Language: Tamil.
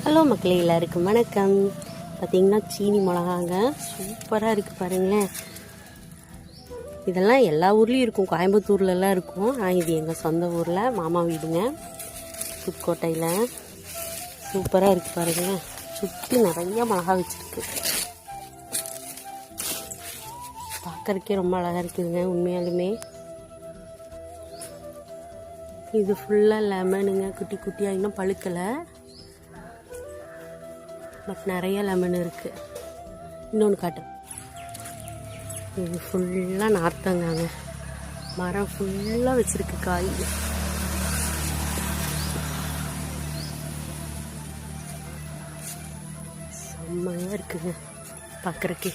ஹலோ மக்களே, எல்லாருக்கும் வணக்கம். பார்த்திங்கன்னா சீனி மிளகாங்க சூப்பராக இருக்குது பாருங்களேன். இதெல்லாம் எல்லா ஊர்லேயும் இருக்கும், கோயம்புத்தூர்லலாம் இருக்கும். ஆனால் இது எங்கள் சொந்த ஊரில் மாமா வீடுங்க, புதுக்கோட்டையில். சூப்பராக இருக்குது பாருங்களேன். சுற்றி நிறைய மிளகா வச்சுருக்கு. பார்க்குறக்கே ரொம்ப அழகாக இருக்குதுங்க உண்மையாலுமே. இது ஃபுல்லாக லெமனுங்க, குட்டி குட்டியாக இன்னும் பழுக்கலை, பட் நிறைய லெமன் இருக்குது. இன்னொன்று காட்டுறேன். இது ஃபுல்லாக நார்த்தங்காங்க, மரம் ஃபுல்லாக வச்சுருக்கு காய். செம்மையாக இருக்குங்க பார்க்குறக்கே.